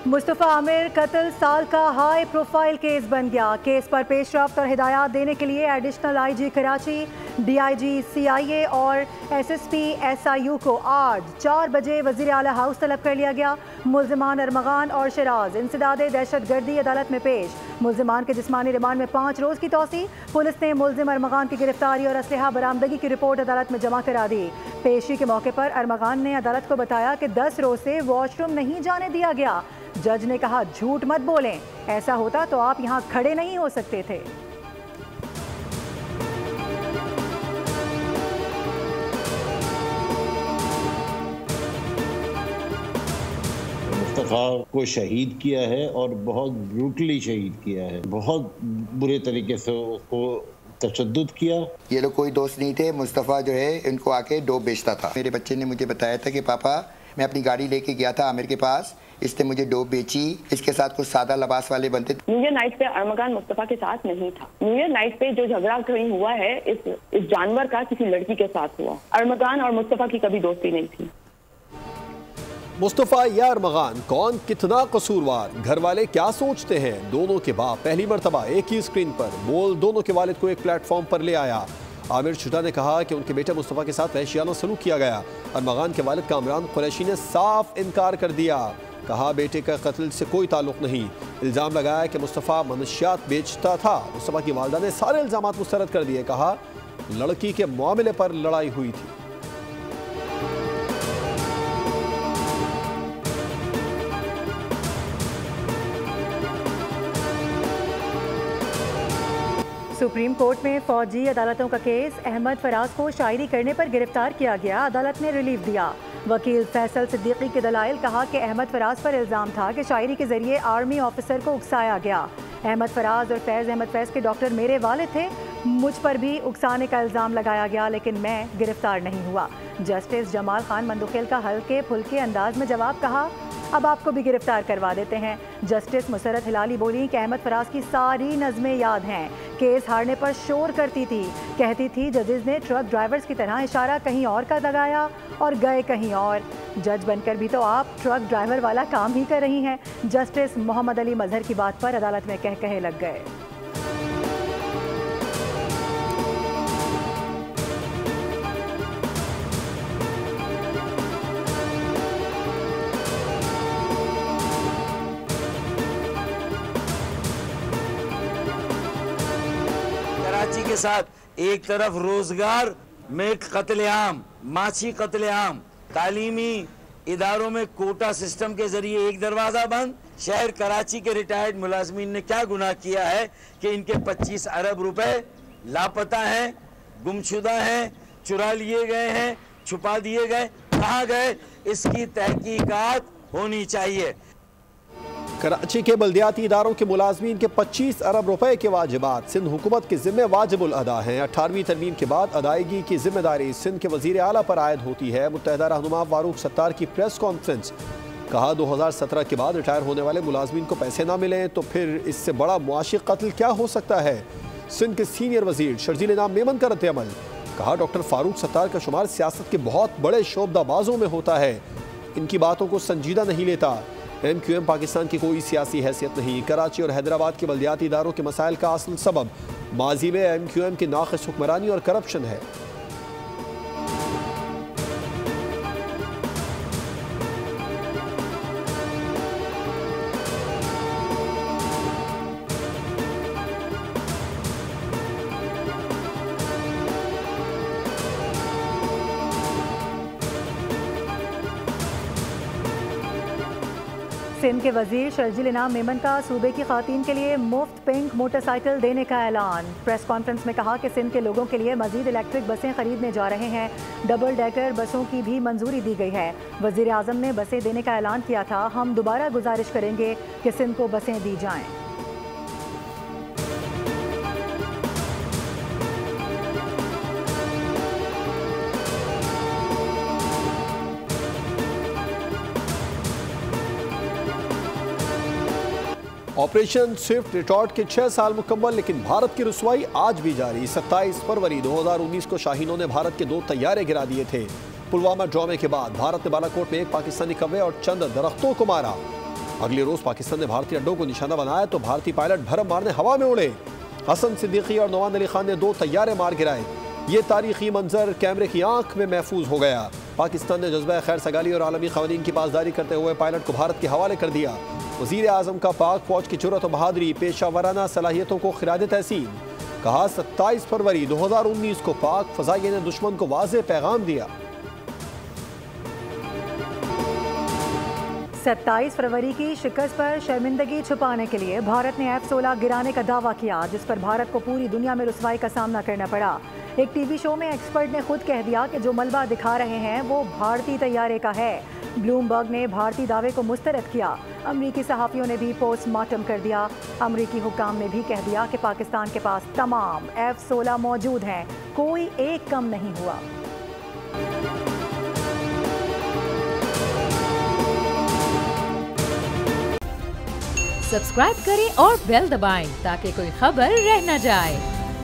मुस्तफ़ा आमिर कत्ल साल का हाई प्रोफाइल केस बन गया। केस पर पेशरफ्त और हिदायत देने के लिए additional IG Karachi, DIG CIA और SSP SIU को आज 4 बजे वज़ीर आला हाउस तलब कर लिया गया। मुल्ज़िमान अरमगान और शराज इंसदादे दहशत गर्दी अदालत में पेश। मुल्ज़िमान के जिस्मानी रिमांड में 5 रोज़ की तौसी। पुलिस ने मुल्ज़िम अरमगान की गिरफ्तारी और असलहा बरामदगी की रिपोर्ट अदालत में जमा करा दी। पेशी के मौके पर अरमगान ने अदालत को बताया कि 10 रोज़ से वॉशरूम नहीं जाने दिया गया। जज ने कहा, झूठ मत बोलें, ऐसा होता तो आप यहां खड़े नहीं हो सकते थे। मुस्तफ़ा को शहीद किया है और बहुत ब्रूटली शहीद किया है। बहुत बुरे तरीके से उसको तशद्दुद किया। ये लोग कोई दोस्त नहीं थे। मुस्तफ़ा जो है इनको आके डोप बेचता था। मेरे बच्चे ने मुझे बताया था कि पापा, मैं अपनी गाड़ी लेके गया था आमिर के पास, इसने मुझे डोप बेची। इसके साथ कुछ सादा लिबास वाले बनते। न्यू ईयर नाइट पे अरमगान मुस्तफ़ा के साथ नहीं था। न्यू ईयर नाइट पे जो झगड़ा कहीं हुआ है इस जानवर का किसी लड़की के साथ हुआ। अरमगान और मुस्तफ़ा की कभी दोस्ती नहीं थी। मुस्तफ़ा या अरमगान, कौन कितना कसूरवार? घर वाले क्या सोचते हैं? दोनों के बाप पहली मर्तबा एक ही स्क्रीन पर बोल दोनों के वालिद को एक प्लेटफॉर्म पर ले आया। आमिर शुजा ने कहा कि उनके बेटे मुस्तफ़ा के साथ वहशियाना सलूक किया गया। अरमगान के वालिद कामरान कुरैशी ने साफ इनकार कर दिया। कहा, बेटे का कत्ल से कोई ताल्लुक नहीं। इल्ज़ाम लगाया कि मुस्तफ़ा मनशियात बेचता था। मुस्तफ़ा की वालदा ने सारे इल्ज़ामात मुस्तरद कर दिए। कहा, लड़की के मामले पर लड़ाई हुई थी। सुप्रीम कोर्ट में फौजी अदालतों का केस। अहमद फराज को शायरी करने पर गिरफ्तार किया गया। अदालत ने रिलीफ दिया। वकील फैसल सिद्दीकी के दलाइल कहा कि अहमद फराज पर इल्ज़ाम था कि शायरी के जरिए आर्मी ऑफिसर को उकसाया गया। अहमद फराज और फैज़ अहमद फैज़ के डॉक्टर मेरे वालिद थे। मुझ पर भी उकसाने का इल्ज़ाम लगाया गया, लेकिन मैं गिरफ्तार नहीं हुआ। जस्टिस जमाल खान मंदुखेल का हल्के फुल्के अंदाज में जवाब। कहा, अब आपको भी गिरफ्तार करवा देते हैं। जस्टिस मुसरत हिलाली बोली कि अहमद फराज की सारी नज़में याद हैं। केस हारने पर शोर करती थी, कहती थी जजेस ने ट्रक ड्राइवर्स की तरह इशारा कहीं और का लगाया और गए कहीं और। जज बनकर भी तो आप ट्रक ड्राइवर वाला काम ही कर रही हैं। जस्टिस मोहम्मद अली मजहर की बात पर अदालत में कहे लग गए। कराची के साथ एक तरफ रोजगार में कत्लेआम, माछी कत्लेआम, तालीमी इदारों में कोटा सिस्टम के जरिए एक दरवाजा बंद। शहर कराची के रिटायर्ड मुलाजमीन ने क्या गुनाह किया है कि इनके 25 अरब रुपए लापता हैं, गुमशुदा हैं, चुरा लिए गए हैं, छुपा दिए गए, कहाँ गए? इसकी तहकीकात होनी चाहिए। कराची के बल्दियाती इदारों के मुलाजमीन के 25 अरब रुपए के वाजिबात सिंध हुकूमत के जिम्मे वाजिबुल अदा हैं। 18वीं तरमीम के बाद अदायगी की जिम्मेदारी सिंध के वजीर आला पर आयद होती है। मुत्तहिदा रहनुमा फारूक सत्तार की प्रेस कॉन्फ्रेंस। कहा, 2017 के बाद रिटायर होने वाले मुलाजमीन को पैसे ना मिलें तो फिर इससे बड़ा मुआशी कत्ल क्या हो सकता है? सिंध के सीनियर वजीर शर्जील इनाम मेमन का रद्द-ए-अमल। कहा, डॉक्टर फारूक सत्तार का शुमार सियासत के बहुत बड़े शोबदाबाजों में होता है। इनकी बातों को संजीदा नहीं लेता। MQM पाकिस्तान की कोई सियासी हैसियत नहीं। कराची और हैदराबाद के बल्दियाती इदारों के मसाइल का असल सबब माजी में MQM की नाक़िस हुक्मरानी और करप्शन है। सिंध के वजीर शर्जील इनाम मेमन का सूबे की खातीन के लिए मुफ्त पिंक मोटरसाइकिल देने का ऐलान। प्रेस कॉन्फ्रेंस में कहा कि सिंध के लोगों के लिए मजीद इलेक्ट्रिक बसें खरीदने जा रहे हैं। डबल डेकर बसों की भी मंजूरी दी गई है। वजीर आजम ने बसें देने का ऐलान किया था। हम दोबारा गुजारिश करेंगे कि सिंध को बसें दी जाएं। ऑपरेशन स्विफ्ट रिटॉर्ट के 6 साल मुकम्मल, लेकिन भारत की रुसवाई आज भी जारी। 27 फरवरी 2019 को शाहीनों ने भारत के 2 तैयारे गिरा दिए थे। पुलवामा ड्रामे के बाद भारत ने बालाकोट में एक पाकिस्तानी कौवे और चंद दरख्तों को मारा। अगले रोज पाकिस्तान ने भारतीय अड्डों को निशाना बनाया तो भारतीय पायलट भरम मारने हवा में उड़े। हसन सिद्दीकी और नवान अली खान ने 2 तैयारे मार गिराए। ये तारीखी मंजर कैमरे की आंख में महफूज हो गया। पाकिस्तान ने जज्बा खैर सगाली और आलमी क़वानीन की पासदारी करते हुए पायलट को भारत के हवाले कर दिया। वज़ीर आज़म का पाक फौज की जुर्रत और बहादुरी, पेशा वराना सलाहियतों को खिराज तहसीन। कहा 27 फरवरी 2019 को पाक फ़ज़ाइये ने दुश्मन को वाज़ेह पैगाम दिया। 27 फरवरी की शिकस्त पर शर्मिंदगी छुपाने के लिए भारत ने F-16 गिराने का दावा किया, जिस पर भारत को पूरी दुनिया में रुसवाई का सामना करना पड़ा। एक टीवी शो में एक्सपर्ट ने खुद कह दिया कि जो मलबा दिखा रहे हैं वो भारतीय तैयारे का है। ब्लूमबर्ग ने भारतीय दावे को मुस्तरद किया। अमरीकी सहाफ़ियों ने भी पोस्टमार्टम कर दिया। अमरीकी हुक्काम ने भी कह दिया कि पाकिस्तान के पास तमाम F-16 मौजूद हैं, कोई एक कम नहीं हुआ। सब्सक्राइब करें और बेल दबाएं ताकि कोई खबर रह न जाए।